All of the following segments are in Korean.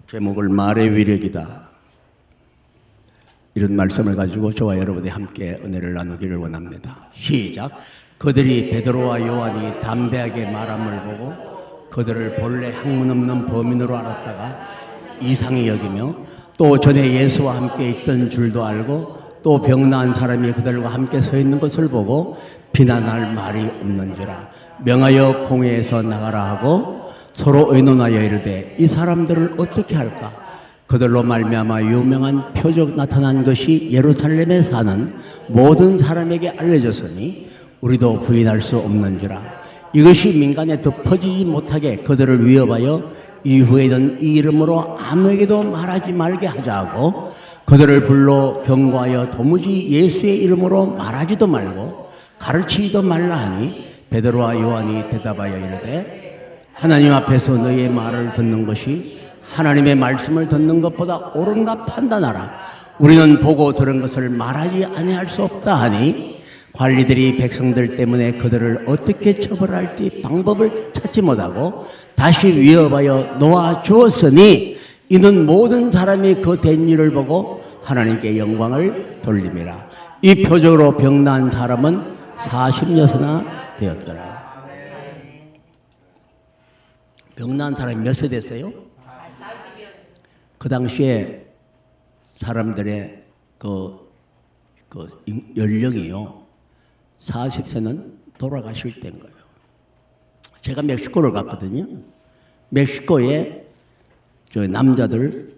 제목을 말의 위력이다. 이런 말씀을 가지고 저와 여러분이 함께 은혜를 나누기를 원합니다. 시작. 그들이 베드로와 요한이 담대하게 말함을 보고 그들을 본래 학문 없는 범인으로 알았다가 이상히 여기며 또 전에 예수와 함께 있던 줄도 알고 또 병나은 사람이 그들과 함께 서 있는 것을 보고 비난할 말이 없는지라 명하여 공회에서 나가라 하고 서로 의논하여 이르되 이 사람들을 어떻게 할까? 그들로 말미암아 유명한 표적 나타난 것이 예루살렘에 사는 모든 사람에게 알려졌으니 우리도 부인할 수 없는지라. 이것이 민간에 덮어지지 못하게 그들을 위협하여 이후에는 이 이름으로 아무에게도 말하지 말게 하자고 그들을 불러 경고하여 도무지 예수의 이름으로 말하지도 말고 가르치지도 말라 하니 베드로와 요한이 대답하여 이르되 하나님 앞에서 너희의 말을 듣는 것이 하나님의 말씀을 듣는 것보다 옳은가 판단하라. 우리는 보고 들은 것을 말하지 아니할 수 없다 하니 관리들이 백성들 때문에 그들을 어떻게 처벌할지 방법을 찾지 못하고 다시 위협하여 놓아 주었으니 이는 모든 사람이 그 된 일을 보고 하나님께 영광을 돌림이라. 이 표적으로 병난 사람은 40여서나 되었더라. 병난 사람이 몇 세 됐어요? 그 당시에 사람들의 그 연령이요 40세는 돌아가실 때인 거예요. 제가 멕시코를 갔거든요. 멕시코에 저 남자들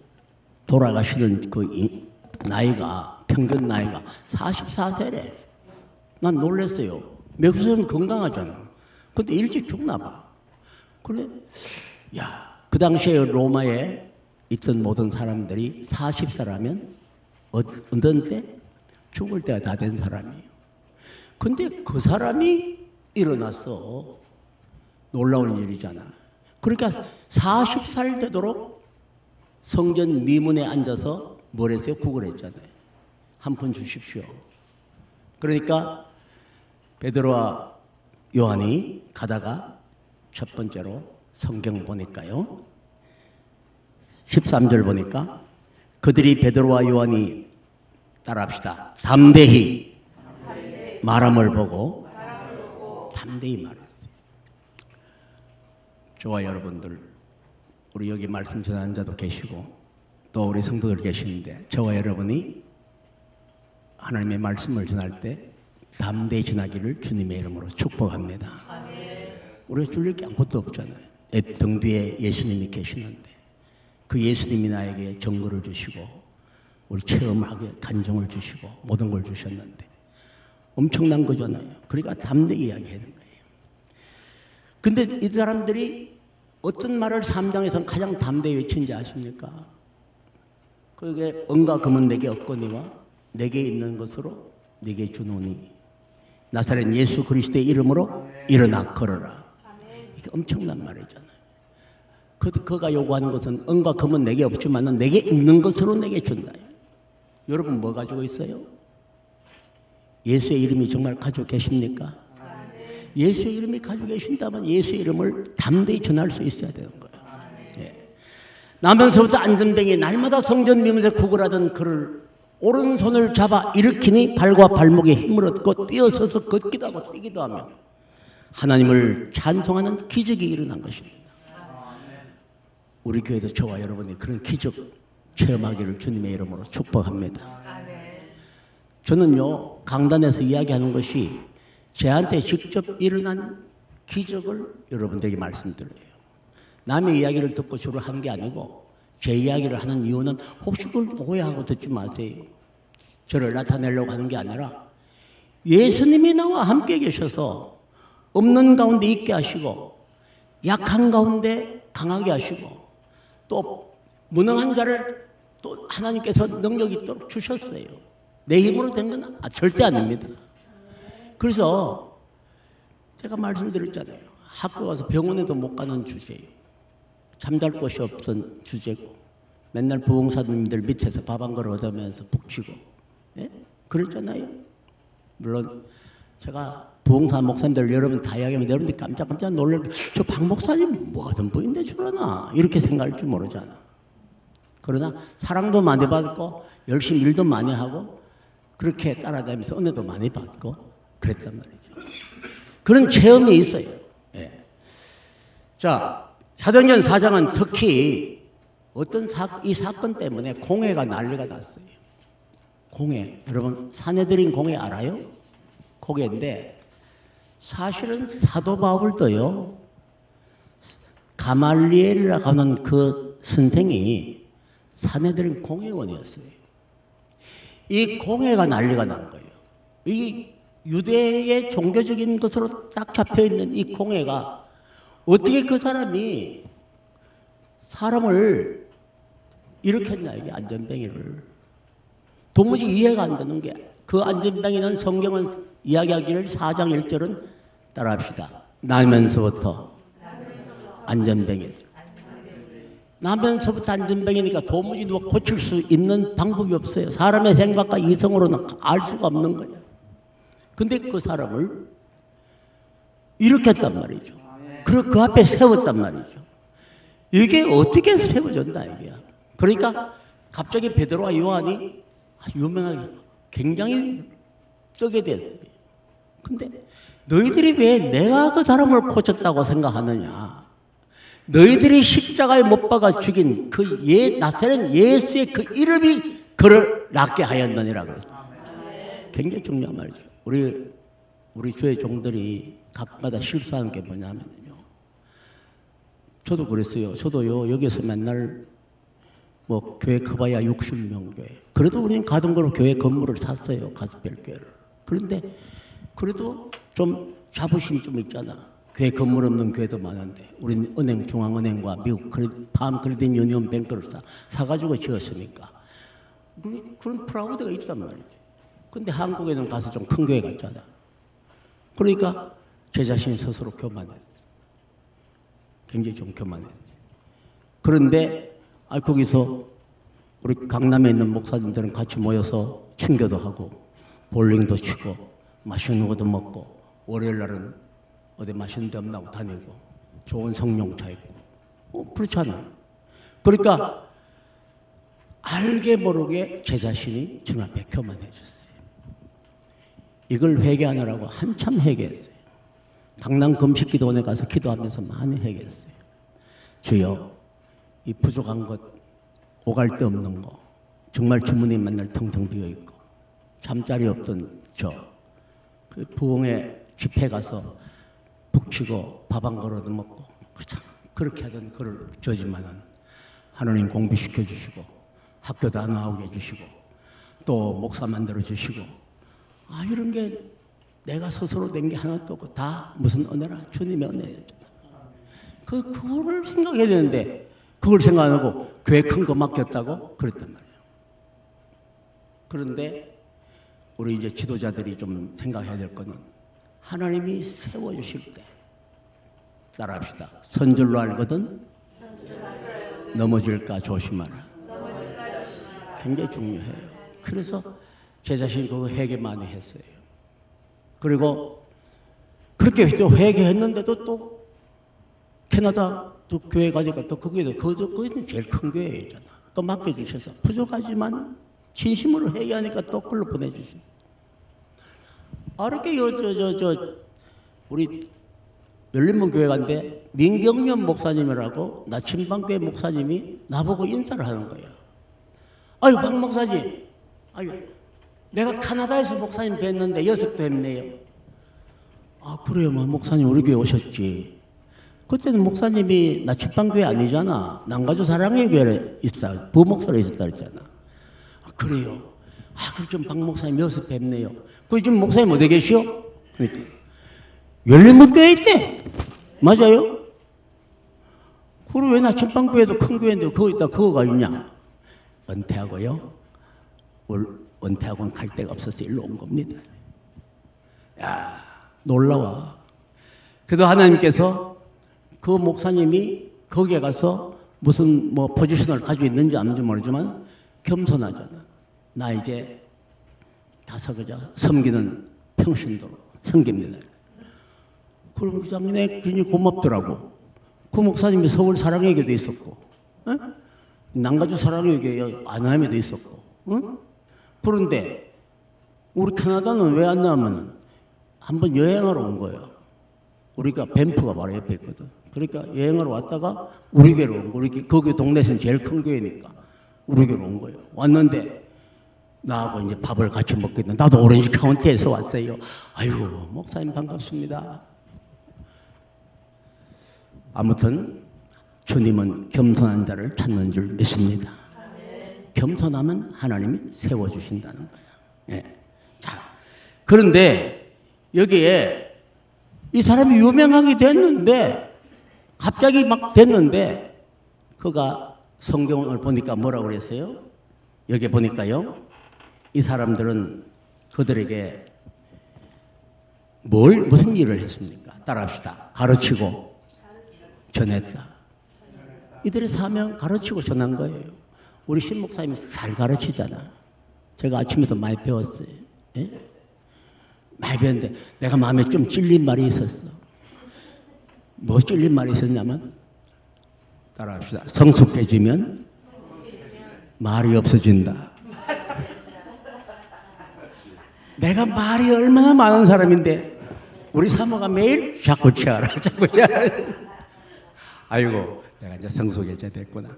돌아가시는 그 나이가 평균 나이가 44세래. 난 놀랐어요. 멕시코는 건강하잖아. 근데 일찍 죽나 봐. 그래, 야, 그 당시에 로마에 있던 모든 사람들이 40세라면 어떤 때? 죽을 때가 다 된 사람이에요. 근데 그 사람이 일어났어. 놀라운 일이잖아. 그러니까 40살 되도록 성전 미문에 앉아서 뭘 했어요? 구걸했잖아요. 한 푼 주십시오. 그러니까 베드로와 요한이 가다가 첫 번째로 성경 보니까요. 13절 보니까 그들이 베드로와 요한이 따라합시다. 담대히 말함을 보고 담대히 말했어요. 저와 여러분들 우리 여기 말씀 전하는 자도 계시고 또 우리 성도들 계시는데 저와 여러분이 하나님의 말씀을 전할 때 담대히 전하기를 주님의 이름으로 축복합니다. 우리가 줄일 게 아무것도 없잖아요. 내 등 뒤에 예수님이 계시는데 그 예수님이 나에게 정보를 주시고 우리 체험하게 간정을 주시고 모든 걸 주셨는데 엄청난 거잖아요. 그러니까 담대히 이야기하는 거예요. 근데 이 사람들이 어떤 말을 3장에서는 가장 담대히 외친지 아십니까? 그게 은과 금은 내게 없거니와 내게 있는 것으로 내게 주노니 나사렛 예수 그리스도의 이름으로 일어나 걸어라. 이게 엄청난 말이잖아요. 그가 요구하는 것은 은과 금은 내게 없지만 내게 있는 것으로 내게 준다. 여러분 뭐 가지고 있어요? 예수의 이름이 정말 가지고 계십니까? 예수의 이름이 가지고 계신다면 예수의 이름을 담대히 전할 수 있어야 되는 거예요. 예. 나면서부터 안전뱅이 날마다 성전 미문에 구걸하던 그를 오른손을 잡아 일으키니 발과 발목에 힘을 얻고 뛰어서서 걷기도 하고 뛰기도 하며 하나님을 찬송하는 기적이 일어난 것입니다. 우리 교회도 저와 여러분이 그런 기적 체험하기를 주님의 이름으로 축복합니다. 저는요 강단에서 이야기하는 것이 저한테 직접 일어난 기적을 여러분들에게 말씀드려요. 남의 이야기를 듣고 주로 하는 게 아니고 제 이야기를 하는 이유는 혹시 그걸 오해하고 듣지 마세요. 저를 나타내려고 하는 게 아니라 예수님이 나와 함께 계셔서 없는 가운데 있게 하시고 약한 가운데 강하게 하시고 또 무능한 자를 또 하나님께서 능력 있도록 주셨어요. 내 힘으로 된 건 절대 아닙니다. 그래서 제가 말씀드렸잖아요. 학교 가서 병원에도 못 가는 주제예요. 잠잘 곳이 없던 주제고 맨날 부흥사님들 밑에서 밥 한 그릇 얻으면서 북치고 예? 그랬잖아요. 물론 제가 부흥사 목사님들 여러분 다 이야기하면 여러분들이 깜짝깜짝 놀랄 저 박 목사님 뭐 하던 분인데 저러나 이렇게 생각할 줄 모르잖아. 그러나 사랑도 많이 받고 열심히 일도 많이 하고 그렇게 따라다니면서 은혜도 많이 받고 그랬단 말이죠. 그런 체험이 있어요. 예. 자, 사도행전 4장은 특히 어떤 이 사건 때문에 공회가 난리가 났어요. 공회. 여러분 사내들인 공회 알아요? 공회인데 사실은 사도 바울도요. 가말리엘이라고 하는 그 선생이 사내들인 공회원이었어요. 이 공회가 난리가 난 거예요. 이 유대의 종교적인 것으로 딱 잡혀있는 이 공회가 어떻게 그 사람이 사람을 일으켰냐, 이게 안전뱅이를. 도무지 이해가 안 되는 게 그 안전뱅이는 성경은 이야기하기를 4장 1절은 따라합시다. 나면서부터 안전뱅이죠. 나면서부터 안전뱅이니까 도무지 누가 고칠 수 있는 방법이 없어요. 사람의 생각과 이성으로는 알 수가 없는 거예요. 근데 그 사람을 일으켰단 말이죠. 그리고 그 앞에 세웠단 말이죠. 이게 어떻게 세워졌나 이게. 그러니까 갑자기 베드로와 요한이 유명하게 굉장히 뜨게 됐어요. 근데 너희들이 왜 내가 그 사람을 고쳤다고 생각하느냐. 너희들이 십자가에 못 박아 죽인 그 나사렛 예수의 그 이름이 그를 낫게 하였느니라고 했어요. 굉장히 중요한 말이죠. 우리 주의 종들이 각마다 실수하는 게 뭐냐면요. 저도 그랬어요. 저도요, 여기서 맨날 뭐 교회 커봐야 60명 교회. 그래도 우리는 가던 거로 교회 건물을 샀어요. 가스펠 교회를. 그런데 그래도 좀 자부심이 좀 있잖아. 교회 건물 없는 교회도 많은데 우리는 은행, 중앙은행과 미국 밤 크레딧 유니온 뱅크를 사가지고 지었으니까 그런 프라우드가 있단 말이지. 근데 한국에는 가서 좀 큰 교회 갔잖아. 그러니까 제 자신이 스스로 교만했어. 굉장히 좀 교만했어. 그런데 거기서 우리 강남에 있는 목사님들은 같이 모여서 친교도 하고 볼링도 치고 맛있는 것도 먹고 월요일 날은 어디 맛있는 데 없나고 다니고 좋은 성령차 있고 그렇잖아요. 그러니까 알게 모르게 제 자신이 주님 앞에 교만해졌어요. 이걸 회개하느라고 한참 회개했어요. 강남 금식기도원에 가서 기도하면서 많이 회개했어요. 주여, 이 부족한 것, 오갈 데 없는 거, 정말 주문이 맨날 텅텅 비어있고 잠자리 없던 그 부흥회 집회 가서 북치고 밥 한 그릇 먹고 그렇게 하던 그를 저지만은 하나님 공부시켜 주시고 학교도 안 나오게 해주시고 또 목사 만들어 주시고 이런 게 내가 스스로 된 게 하나도 없고 다 무슨 은혜라 주님의 은혜였잖아. 그거를 생각해야 되는데 그걸 생각 안 하고 교회 큰 거 맡겼다고 그랬단 말이에요. 그런데 우리 이제 지도자들이 좀 생각해야 될 거는 하나님이 세워주실 때 따라합시다. 선줄로 알거든 넘어질까 조심하라. 굉장히 중요해요. 그래서 제 자신이 그거 회개 많이 했어요. 그리고 그렇게 또 회개했는데도 또 캐나다 또 교회 가니까 또 거기에도 거기는 제일 큰 교회잖아. 또 맡겨주셔서 부족하지만 진심으로 회개하니까 또 그걸로 보내주시고. 이렇게 우리 열린문 교회 간데 민경련 목사님이라고 나침반교회 목사님이 나보고 인사를 하는 거예요. 아유 박 목사님, 내가 카나다에서 목사님 뵀는데 6도 했네요. 그래요, 목사님 우리 교회 오셨지. 그때는 목사님이 나침반교회 아니잖아. 남가주 사랑의 교회에 있었다. 부목사로 있었다 그랬잖아. 그래요. 그럼 좀 박 목사님 6 뵙네요. 그 지금 목사님 어디 계시오? 그러니까 열린문 교회 있대. 맞아요? 그럼 왜 나침반교회도 큰 교회인데 거기다 그거가 있냐? 은퇴하고요. 은퇴하고는 갈 데가 없어서 일로 온 겁니다. 야, 놀라워. 그래도 하나님께서 그 목사님이 거기에 가서 무슨 포지션을 가지고 있는지 아닌지 모르지만 겸손하잖아. 나 이제 다서그자 섬기는 평신도로 섬깁니다. 그럼 그 장면에 굉장히 고맙더라고. 그 목사님이 서울 사랑회교도 있었고, 남가주 사랑교회 아나함에도 있었고, 응? 그런데 우리 캐나다는 왜 안 나오면 한번 여행하러 온 거예요. 우리가 밴프가 바로 옆에 있거든. 그러니까 여행하러 왔다가 우리 교회로 온 거예요. 거기 동네에서는 제일 큰 교회니까 우리 교회로 온 거예요. 왔는데 나하고 이제 밥을 같이 먹겠다. 나도 오렌지 카운티에서 왔어요. 아이고, 목사님 반갑습니다. 아무튼 주님은 겸손한 자를 찾는 줄 믿습니다. 겸손하면 하나님이 세워주신다는 거야. 예. 자, 그런데 여기에 이 사람이 유명하게 됐는데, 갑자기 막 됐는데, 그가 성경을 보니까 뭐라고 그랬어요? 여기 보니까요, 이 사람들은 그들에게 무슨 일을 했습니까? 따라합시다. 가르치고 전했다. 이들의 사명 가르치고 전한 거예요. 우리 신 목사님이 잘 가르치잖아. 제가 아침에도 많이 배웠어요. 예? 많이 배웠는데 내가 마음에 좀 찔린 말이 있었어. 뭐 찔린 말이 있었냐면, 따라합시다. 성숙해지면 말이 없어진다. 내가 말이 얼마나 많은 사람인데 우리 사모가 매일 자꾸 치아라 자꾸 치아라. 아이고, 내가 이제 성숙해져야 됐구나.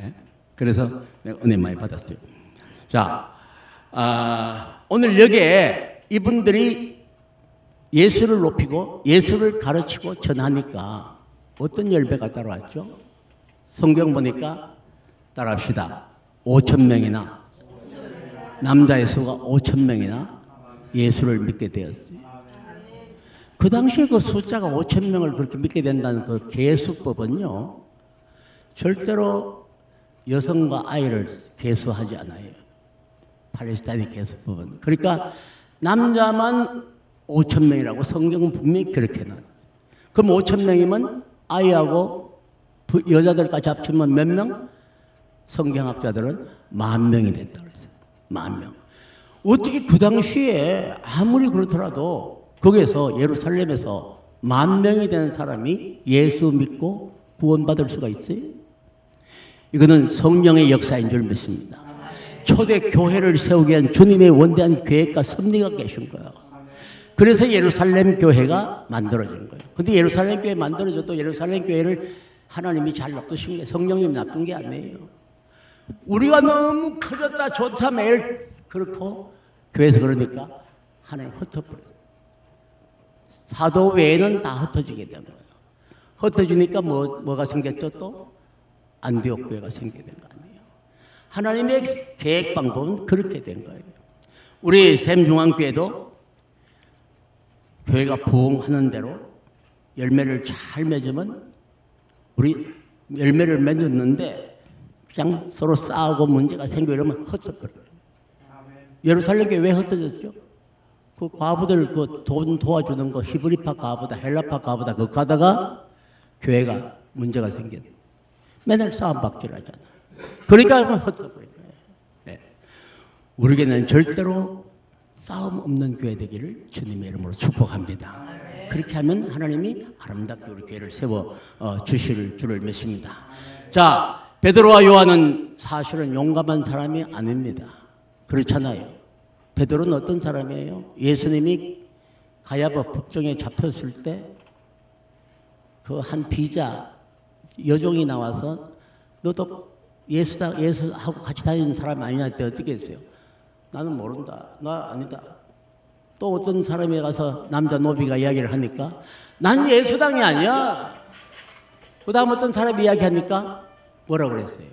예? 그래서 내가 은혜 많이 받았어요. 자, 오늘 여기에 이분들이 예수를 높이고 예수를 가르치고 전하니까 어떤 열배가 따라왔죠? 성경 보니까 따라합시다. 5,000명이나 남자의 수가 5,000명이나 예수를 믿게 되었어요. 그 당시에 그 숫자가 5,000명을 그렇게 믿게 된다는 그 계수법은요, 절대로 여성과 아이를 계수하지 않아요. 팔레스타인의 계수법은. 그러니까 남자만 5,000명이라고 성경은 분명히 그렇게 나와요. 그럼 5,000명이면 아이하고 여자들까지 합치면 몇 명? 성경학자들은 10,000명이 된다고 그랬어요. 10,000명. 어떻게 그 당시에 아무리 그렇더라도 거기에서 예루살렘에서 10,000명이 되는 사람이 예수 믿고 구원받을 수가 있어요? 이거는 성령의 역사인 줄 믿습니다. 초대 교회를 세우기 위한 주님의 원대한 계획과 섭리가 계신 거예요. 그래서 예루살렘 교회가 만들어진 거예요. 근데 예루살렘 교회 만들어져도 예루살렘 교회를 하나님이 잘 놔두신 게, 성령님이 놔둔 게 아니에요. 우리가 너무 커졌다 좋다 매일 그렇고 교회에서 그러니까 하나님 흩어버렸어요. 사도 외에는 다 흩어지게 된 거예요. 흩어지니까 뭐가 생겼죠? 또 안디옥 교회가 생기게 된 거 아니에요. 하나님의 계획 방법은 그렇게 된 거예요. 우리 샘중앙교회도 교회가 부흥하는 대로 열매를 잘 맺으면, 우리 열매를 맺었는데 그냥 서로 싸우고 문제가 생기고 이러면 흩어버려요. 예루살렘 교회 왜 흩어졌죠? 그 과부들 그 돈 도와주는 거 히브리파 과부다 헬라파 과부다 그거 가다가 교회가 문제가 생겼. 맨날 싸움 박질하잖아. 그러니까 흩어버린 거예요. 네. 우리 교회는 절대로 싸움 없는 교회 되기를 주님의 이름으로 축복합니다. 그렇게 하면 하나님이 아름답게 우리 교회를 세워 주실 줄을 믿습니다. 자, 베드로와 요한은 사실은 용감한 사람이 아닙니다. 그렇잖아요. 베드로는 어떤 사람이에요? 예수님이 가야바 법정에 잡혔을 때 그 한 비자 여종이 나와서 너도 예수하고 같이 다니는 사람 아니냐 때 어떻게 했어요? 나는 모른다. 나 아니다. 또 어떤 사람이 가서 남자 노비가 이야기를 하니까 난 예수당이 아니야. 그 다음 어떤 사람이 이야기하니까 뭐라고 그랬어요?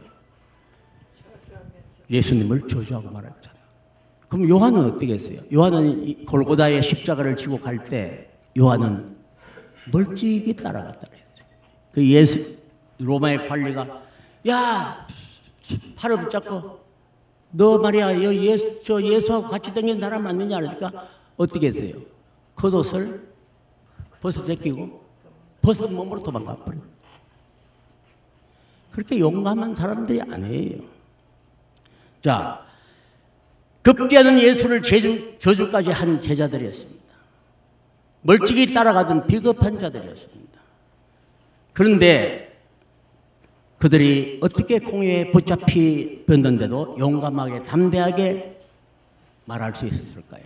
예수님을 저주하고 말했잖아. 그럼 요한은 어떻게 했어요? 요한은 골고다의 십자가를 지고 갈 때 요한은 멀찍이 따라갔다 그랬어요. 그 로마의 관리가 야 팔을 붙잡고 너 말이야 예수하고 같이 다니는 사람 맞느냐 그러니까 어떻게 했어요? 겉옷을 벗어 제끼고 벗은 몸으로 도망가 버려요. 그렇게 용감한 사람들이 아니에요. 자, 급기야는 예수를 저주까지 한 제자들이었습니다. 멀찍이 따라가던 비겁한 자들이었습니다. 그런데 그들이 어떻게 공회에 붙잡히었는데도 용감하게 담대하게 말할 수 있었을까요?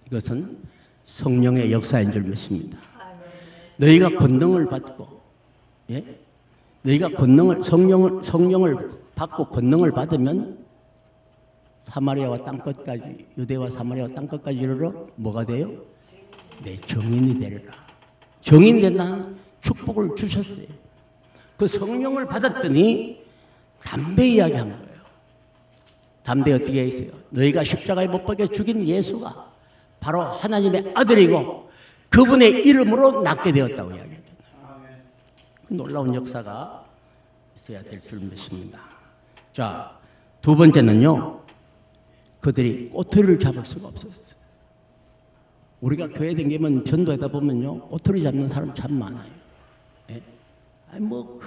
이것은 성령의 역사인 줄 믿습니다. 너희가 권능을 받고, 예? 너희가 성령을 받고 권능을 받으면 사마리아와 땅끝까지, 유대와 사마리아와 땅끝까지 이르러 뭐가 돼요? 내 증인이 되리라. 증인 된다는 축복을 주셨어요. 그 성령을 받았더니 담대 이야기한 거예요. 담대 어떻게 했어요? 너희가 십자가에 못 박혀 죽인 예수가 바로 하나님의 아들이고 그분의 이름으로 낫게 되었다고 이야기했잖아요. 놀라운 역사가 있어야 될 줄 믿습니다. 자, 두 번째는요. 그들이 꼬투리를 잡을 수가 없었어요. 우리가 교회 다니면 전도하다 보면요. 꼬투리 잡는 사람 참 많아요. 예? 아니 뭐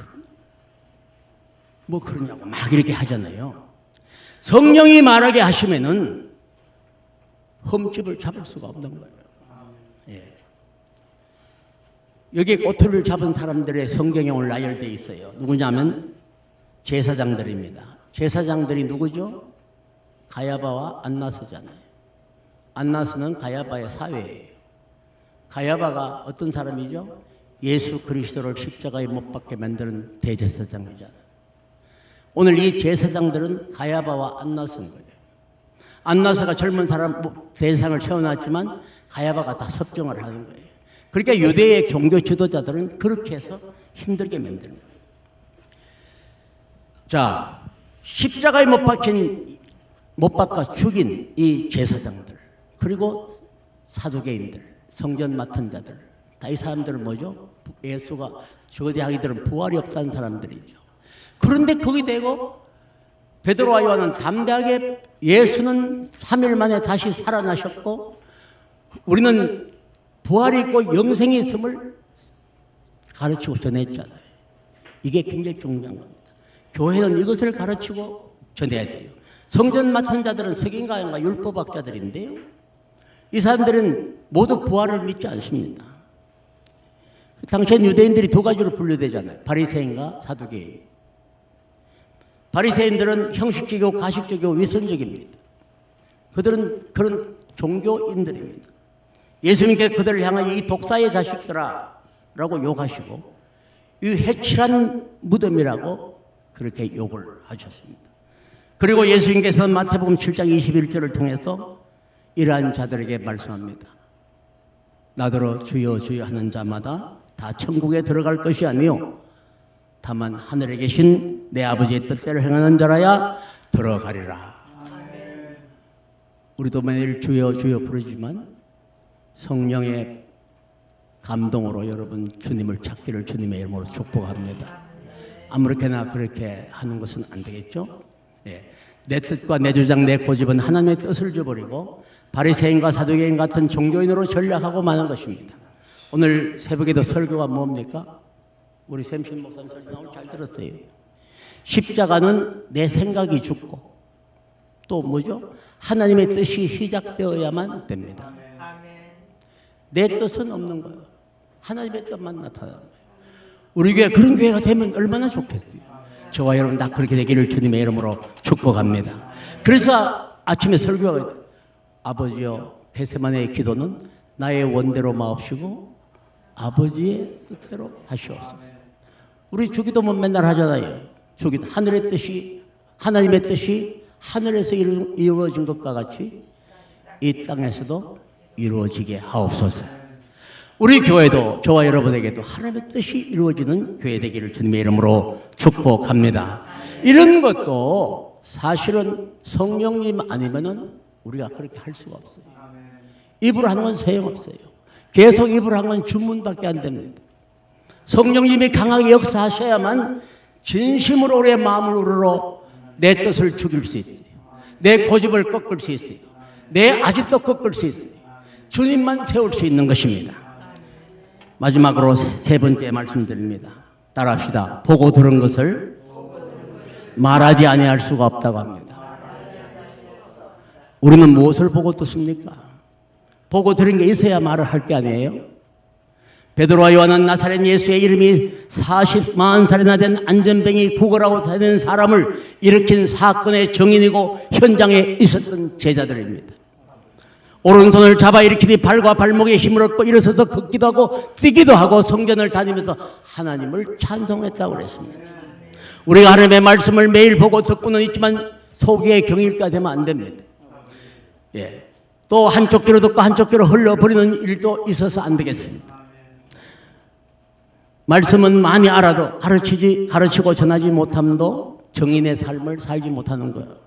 그러냐고 막 이렇게 하잖아요. 성령이 말하게 하시면은 흠집을 잡을 수가 없는 거예요. 예. 여기에 꼬투리를 잡은 사람들의 성경에 오늘 나열되어 있어요. 누구냐면 제사장들입니다. 제사장들이 누구죠? 가야바와 안나스잖아요. 안나스는 가야바의 사회예요. 가야바가 어떤 사람이죠? 예수 그리스도를 십자가에 못 박게 만드는 대제사장이잖아요. 오늘 이 제사장들은 가야바와 안나스인 거예요. 안나스가 젊은 사람 대상을 세워놨지만 가야바가 다 섭정을 하는 거예요. 그러니까 유대의 종교 지도자들은 그렇게 해서 힘들게 만드는 거예요. 자, 십자가에 못 박아 죽인 이 제사장들, 그리고 사두개인들, 성전 맡은 자들, 다 이 사람들은 뭐죠? 예수가 저대하기들은 부활이 없다는 사람들이죠. 그런데 거기 대고 베드로와 요한은 담대하게 예수는 3일 만에 다시 살아나셨고 우리는 부활이 있고 영생이 있음을 가르치고 전했잖아요. 이게 굉장히 중요한 겁니다. 교회는 이것을 가르치고 전해야 돼요. 성전 맡은 자들은 석인가인가 율법학자들인데요. 이 사람들은 모두 부활을 믿지 않습니다. 당시엔 유대인들이 두 가지로 분류되잖아요. 바리새인과 사두개인. 바리새인들은 형식적이고 가식적이고 위선적입니다. 그들은 그런 종교인들입니다. 예수님께 그들을 향하여 이 독사의 자식들아 라고 욕하시고 이 해칠한 무덤이라고 그렇게 욕을 하셨습니다. 그리고 예수님께서는 마태복음 7장 21절을 통해서 이러한 자들에게 말씀합니다. 나더러 주여 주여 하는 자마다 다 천국에 들어갈 것이 아니요 다만 하늘에 계신 내 아버지의 뜻대로 행하는 자라야 들어가리라. 우리도 매일 주여 주여 부르지만 성령의 감동으로 여러분 주님을 찾기를 주님의 이름으로 축복합니다. 아무렇게나 그렇게 하는 것은 안 되겠죠? 예. 내 뜻과 내 주장 내 고집은 하나님의 뜻을 저버리고 바리새인과 사두개인 같은 종교인으로 전략하고 마는 것입니다. 오늘 새벽에도 설교가 뭡니까? 우리 샘신 목사님 설교 오늘 잘 들었어요. 십자가는 내 생각이 죽고 또 뭐죠? 하나님의 뜻이 시작되어야만 됩니다. 내 뜻은 없는 거예요. 하나님의 뜻만 나타나는 거예요. 우리 교회 그런 교회가 되면 얼마나 좋겠어요. 저와 여러분 다 그렇게 되기를 주님의 이름으로 축복합니다. 그래서 아침에 설교가 아버지여 겟세마네의 기도는 나의 원대로 마옵시고 아버지의 뜻대로 하시옵소서. 우리 주기도문 맨날 하잖아요. 주기도 하늘의 뜻이 하나님의 뜻이 하늘에서 이루어진 것과 같이 이 땅에서도 이루어지게 하옵소서. 우리 교회도 저와 여러분에게도 하나님의 뜻이 이루어지는 교회 되기를 주님의 이름으로 축복합니다. 이런 것도 사실은 성령님 아니면은 우리가 그렇게 할 수가 없어요. 입으로 하는 건 소용없어요. 계속 입으로 하는 건 주문밖에 안 됩니다. 성령님이 강하게 역사하셔야만 진심으로 우리의 마음을 우러러 내 뜻을 죽일 수 있어요. 내 고집을 꺾을 수 있어요. 내 아집도 꺾을 수 있어요. 주님만 세울 수 있는 것입니다. 마지막으로 세 번째 말씀드립니다. 따라합시다. 보고 들은 것을 말하지 아니할 수가 없다고 합니다. 우리는 무엇을 보고 듣습니까? 보고 들은 게 있어야 말을 할 게 아니에요. 베드로와 요한은 나사렛 예수의 이름이 40살이나 된 안전병이 구걸하고 다니는 사람을 일으킨 사건의 정인이고 현장에 있었던 제자들입니다. 오른손을 잡아 일으키니 발과 발목에 힘을 얻고 일어서서 걷기도 하고 뛰기도 하고 성전을 다니면서 하나님을 찬송했다고 그랬습니다. 우리가 하나님의 말씀을 매일 보고 듣고는 있지만 속에 경일까 되면 안 됩니다. 예. 또 한쪽 귀로 듣고 한쪽 귀로 흘러버리는 일도 있어서 안 되겠습니다. 말씀은 많이 알아도 가르치고 전하지 못함도 정인의 삶을 살지 못하는 거예요.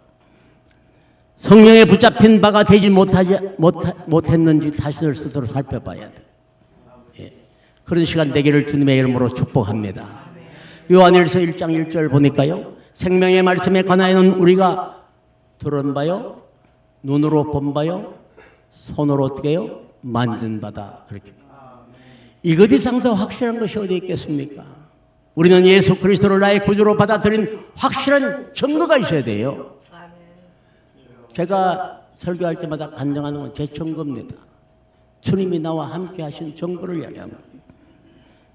성령에 붙잡힌 바가 되지 못했는지 자신을 스스로 살펴봐야 돼. 예. 그런 시간 되기를 주님의 이름으로 축복합니다. 요한일서 1장 1절 보니까요. 생명의 말씀에 관하여는 우리가 들은 바요, 눈으로 본 바요, 손으로 어떻게 해요? 만진 바다. 그렇게. 이것 이상 더 확실한 것이 어디 있겠습니까? 우리는 예수 그리스도를 나의 구주로 받아들인 확실한 증거가 있어야 돼요. 제가 설교할 때마다 간증하는 건 제 증거입니다. 주님이 나와 함께 하신 증거를 이야기합니다.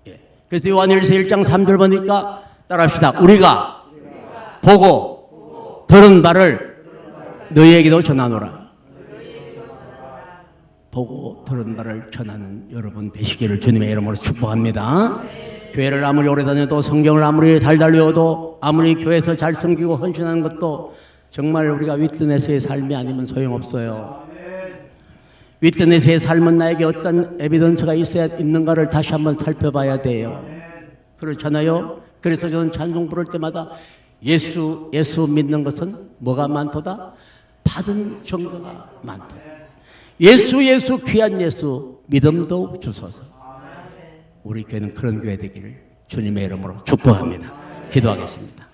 예. 그래서 요한일서 1장 3절 보니까 따라합시다. 우리가 보고 들은 바를 너희에게도 전하노라. 보고 들은 바를 전하는 여러분 되시기를 주님의 이름으로 축복합니다. 교회를 아무리 오래 다녀도 성경을 아무리 달달 외워도 아무리 교회에서 잘 섬기고 헌신하는 것도 정말 우리가 위트네스의 삶이 아니면 소용없어요. 위트네스의 삶은 나에게 어떤 에비던스가 있어야 있는가를 다시 한번 살펴봐야 돼요. 그렇잖아요. 그래서 저는 찬송 부를 때마다 예수 믿는 것은 뭐가 많도다? 받은 증거가 많다. 예수 귀한 예수 믿음도 주소서. 우리 교회는 그런 교회 되기를 주님의 이름으로 축복합니다. 기도하겠습니다.